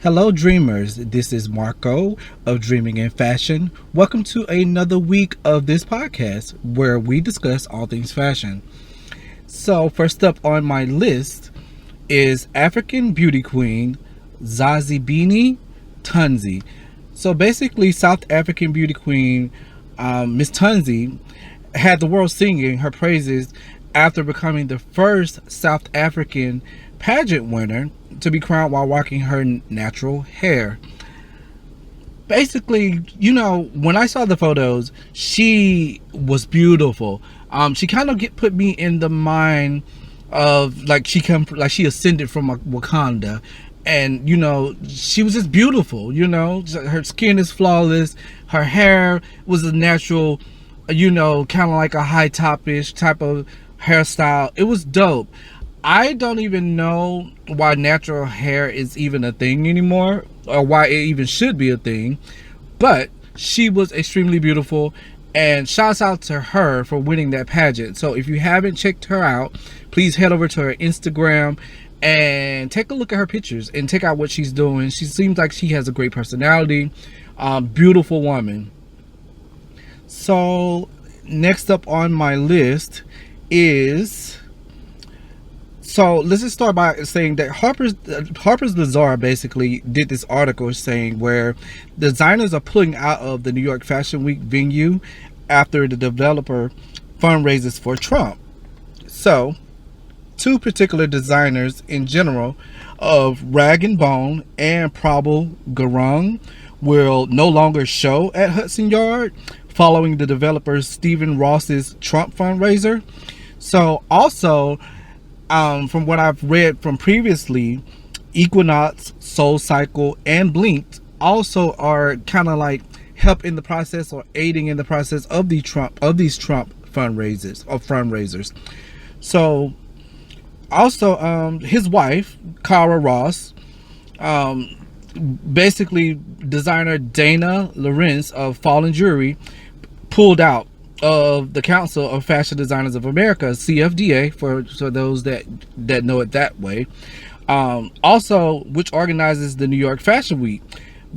Hello, dreamers. This is Marco of Dreaming in Fashion. Welcome to another week of this podcast where we discuss all things fashion. So, first up on my list is African beauty queen Zazibini Tunzi. So, basically, South African beauty queen Miss Tunzi had the world singing her praises after becoming the first South African pageant winner to be crowned while rocking her natural hair. Basically, when I saw the photos, she was beautiful. She kind of put me in the mind of she ascended from Wakanda, and she was just beautiful. Her skin is flawless. Her hair was a natural, kind of like a high top-ish type of hairstyle. It was dope. I don't even know why natural hair is even a thing anymore, or why it even should be a thing, but she was extremely beautiful, and shouts out to her for winning that pageant. So if you haven't checked her out, please head over to her Instagram and take a look at her pictures and check out what she's doing. She seems like she has a great personality. Beautiful woman. So next up on my list is... So let's just start by saying that Harper's Bazaar basically did this article saying where designers are pulling out of the New York Fashion Week venue after the developer fundraises for Trump. So two particular designers in general of Rag & Bone and Prabal Gurung will no longer show at Hudson Yard following the developer Stephen Ross's Trump fundraiser. So also... from what I've read from previously, Equinox, Soul Cycle, and Blinked also are kind of like help in the process or aiding in the process of these Trump fundraisers. So also his wife, Cara Ross, basically designer Dana Lorenz of Fallen Jewelry pulled out of the Council of Fashion Designers of America, CFDA, for those that know it that way, also which organizes the New York Fashion Week,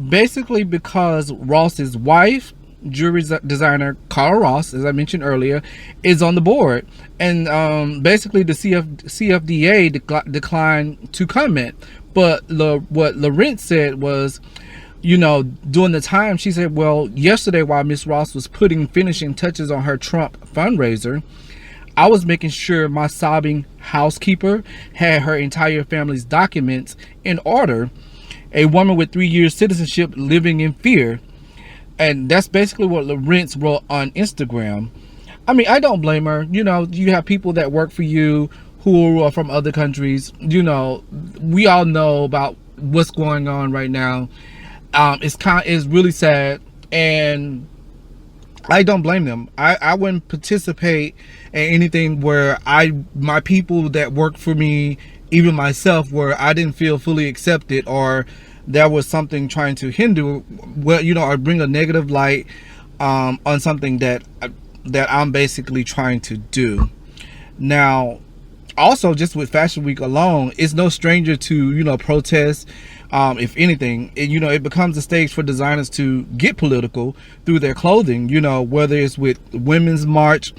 basically because Ross's wife, jewelry designer Cara Ross, as I mentioned earlier, is on the board, and basically the CFDA declined to comment. But what Lorenz said was, during the time, she said, well, yesterday while Miss Ross was putting finishing touches on her Trump fundraiser, I was making sure my sobbing housekeeper had her entire family's documents in order. A woman with 3 years citizenship living in fear. And that's basically what Lorenz wrote on Instagram. I mean, I don't blame her. You have people that work for you who are from other countries. We all know about what's going on right now. It's really sad, and I don't blame them. I wouldn't participate in anything where my people that work for me, even myself, where I didn't feel fully accepted, or there was something trying to hinder, or bring a negative light on something that I'm basically trying to do. Now, also, just with Fashion Week alone, it's no stranger to protests. If anything, it becomes a stage for designers to get political through their clothing, whether it's with Women's March,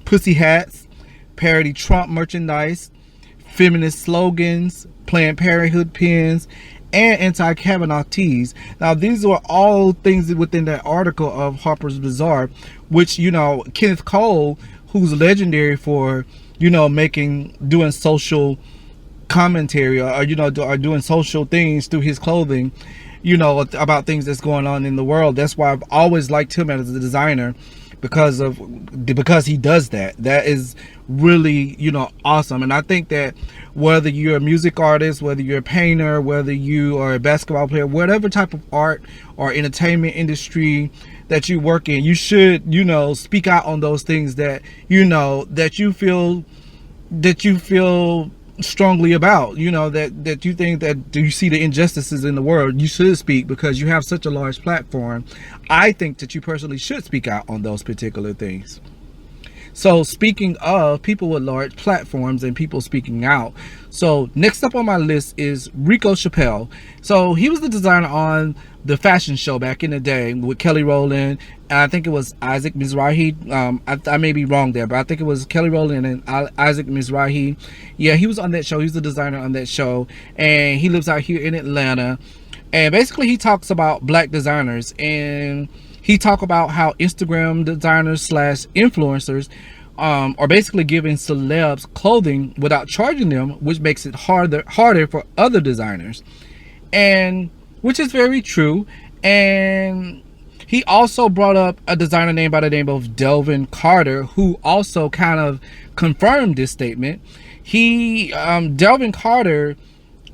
pussy hats, parody Trump merchandise, feminist slogans, Planned Parenthood pins, and anti-Kavanaugh tees. Now, these are all things within that article of Harper's Bazaar, which, Kenneth Cole, who's legendary for, doing social commentary or doing social things through his clothing, about things that's going on in the world. That's why I've always liked him as a designer, because he does that. That is really awesome. And I think that whether you're a music artist, whether you're a painter, whether you are a basketball player, whatever type of art or entertainment industry that you work in, you should speak out on those things that that you feel strongly about, that you think that you see the injustices in the world. You should speak, because you have such a large platform. I think that you personally should speak out on those particular things. So speaking of people with large platforms and people speaking out, so next up on my list is Rico Chappelle. So he was the designer on the fashion show back in the day with Kelly Rowland, and I think it was Isaac Mizrahi. I may be wrong there, but I think it was Kelly Rowland and Isaac Mizrahi. Yeah, he was on that show. He was the designer on that show, and he lives out here in Atlanta. And basically he talks about black designers, and he talk about how Instagram designers slash influencers are basically giving celebs clothing without charging them, which makes it harder for other designers, and which is very true. And he also brought up a designer named by the name of Delvin Carter, who also kind of confirmed this statement. Delvin Carter,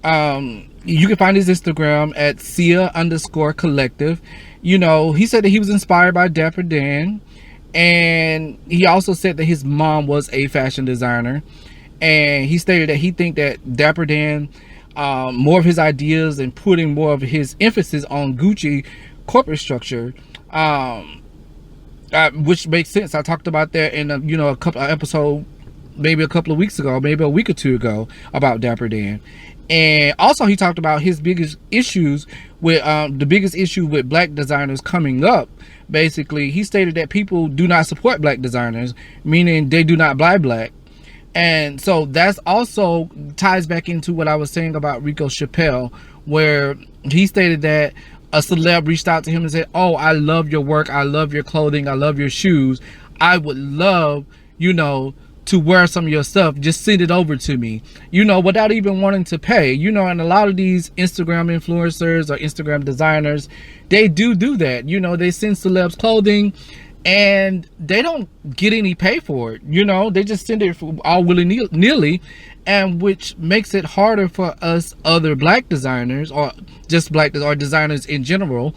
you can find his Instagram at Sia_collective. You know, he said that he was inspired by Dapper Dan, and he also said that his mom was a fashion designer, and he stated that he think that Dapper Dan, more of his ideas and putting more of his emphasis on Gucci corporate structure, which makes sense. I talked about that in a couple of episodes, maybe a couple of weeks ago, maybe a week or two ago, about Dapper Dan. And also he talked about his biggest issues with the biggest issue with black designers coming up. Basically, he stated that people do not support black designers, meaning they do not buy black. And so that's also ties back into what I was saying about Rico Chappelle, where he stated that a celeb reached out to him and said, "Oh, I love your work, I love your clothing, I love your shoes. I would love, to wear some of your stuff. Just send it over to me," without even wanting to pay. And a lot of these Instagram influencers or Instagram designers, they do that. They send celebs clothing and they don't get any pay for it. They just send it all willy-nilly, and which makes it harder for us other black designers, or just black or designers in general,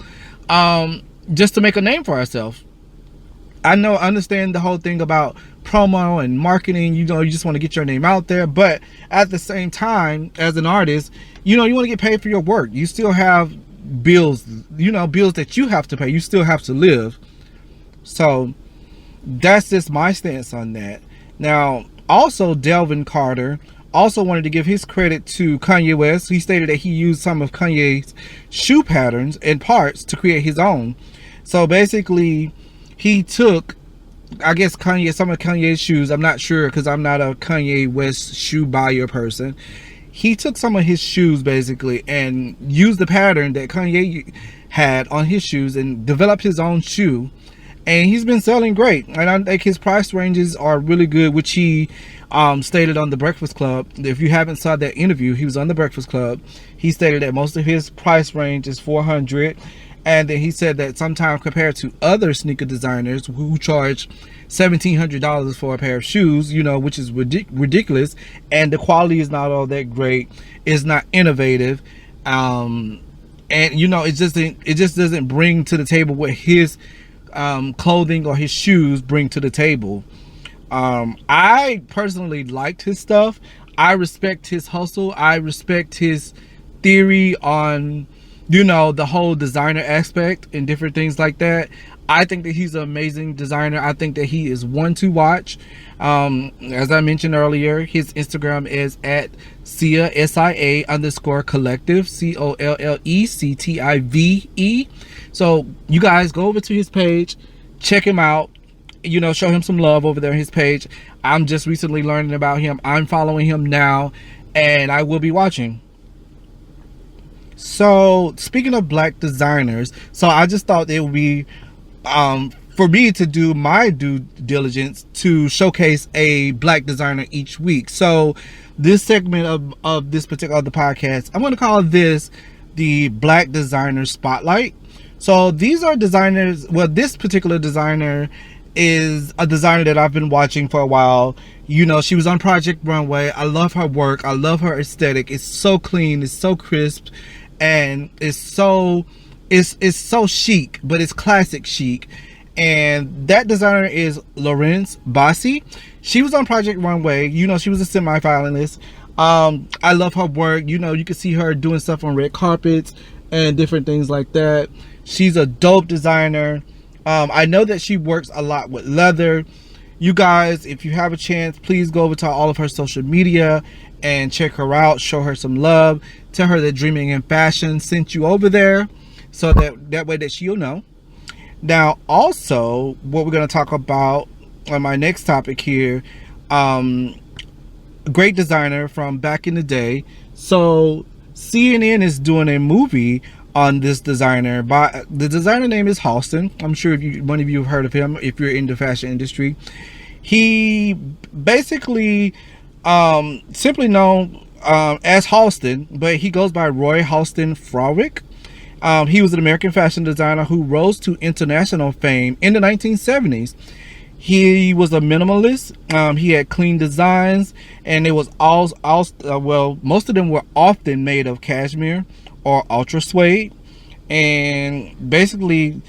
just to make a name for ourselves. I understand the whole thing about promo and marketing. You just want to get your name out there, but at the same time, as an artist, you want to get paid for your work. You still have bills, bills that you have to pay. You still have to live. So that's just my stance on that. Now, also Delvin Carter also wanted to give his credit to Kanye West. He stated that he used some of Kanye's shoe patterns and parts to create his own. So basically, he took, I guess, some of Kanye's shoes. I'm not sure, because I'm not a Kanye West shoe buyer person. He took some of his shoes basically and used the pattern that Kanye had on his shoes and developed his own shoe. And he's been selling great. And I think his price ranges are really good, which he stated on The Breakfast Club. If you haven't saw that interview, he was on The Breakfast Club. He stated that most of his price range is $400. And then he said that sometimes compared to other sneaker designers who charge $1,700 for a pair of shoes, which is ridiculous, and the quality is not all that great, is not innovative, and it just doesn't bring to the table what his clothing or his shoes bring to the table. I personally liked his stuff. I respect his hustle. I respect his theory on the whole designer aspect and different things like that. I think that he's an amazing designer. I think that he is one to watch. As I mentioned earlier, his Instagram is at Sia, SIA_collective, COLLECTIVE. So you guys go over to his page, check him out, show him some love over there on his page. I'm just recently learning about him. I'm following him now, and I will be watching. So speaking of black designers, so I just thought it would be for me to do my due diligence to showcase a black designer each week. So this segment of this particular podcast, I'm going to call this the Black Designer Spotlight. So these are designers. Well, this particular designer is a designer that I've been watching for a while. She was on Project Runway. I love her work. I love her aesthetic. It's so clean. It's so crisp. And it's so chic, but it's classic chic. And that designer is Laurence Bossi. She was on Project Runway. She was a semi-finalist. I love her work. You can see her doing stuff on red carpets and different things like that. She's a dope designer. I know that she works a lot with leather. You guys, if you have a chance, please go over to all of her social media and check her out. Show her some love. Tell her that Dreaming in Fashion sent you over there, so that way that she'll know. Now, also, what we're going to talk about on my next topic here, great designer from back in the day. So CNN is doing a movie on this designer. By the designer name is Halston. I'm sure one of you have heard of him if you're in the fashion industry. He basically simply known as Halston, but he goes by Roy Halston Frolick. He was an American fashion designer who rose to international fame in the 1970s. He was a minimalist. He had clean designs, and it was all well, most of them were often made of cashmere or ultra suede. And basically,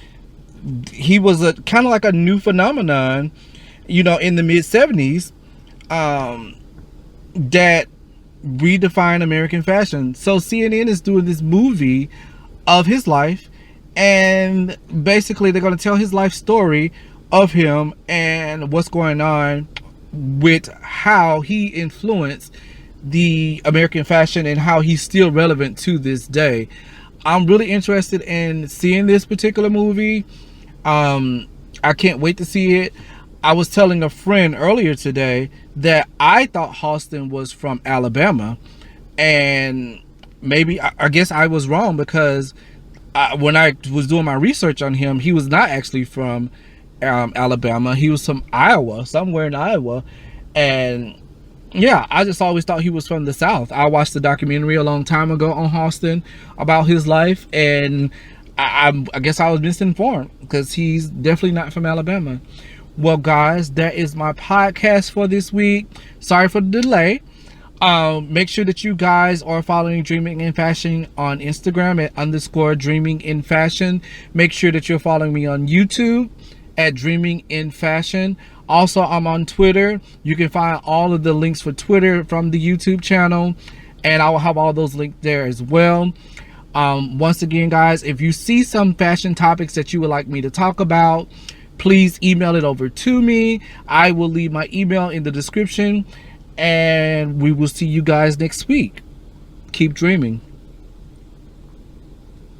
he was a kind of like a new phenomenon, in the mid 70s, that redefined American fashion. So CNN is doing this movie of his life, and basically they're going to tell his life story of him and what's going on with how he influenced the American fashion and how he's still relevant to this day. I'm really interested in seeing this particular movie. I can't wait to see it. I was telling a friend earlier today that I thought Halston was from Alabama, and maybe I guess I was wrong, because when I was doing my research on him, he was not actually from Alabama. He was from Iowa, somewhere in Iowa. And yeah, I just always thought he was from the South. I watched the documentary a long time ago on Halston about his life, and I guess I was misinformed, because he's definitely not from Alabama. Well, guys, that is my podcast for this week. Sorry for the delay. Make sure that you guys are following Dreaming in Fashion on Instagram at _DreamingInFashion. Make sure that you're following me on YouTube at Dreaming in Fashion. Also, I'm on Twitter. You can find all of the links for Twitter from the YouTube channel, and I will have all those links there as well. Once again, guys, if you see some fashion topics that you would like me to talk about, please email it over to me. I will leave my email in the description, and we will see you guys next week. Keep dreaming.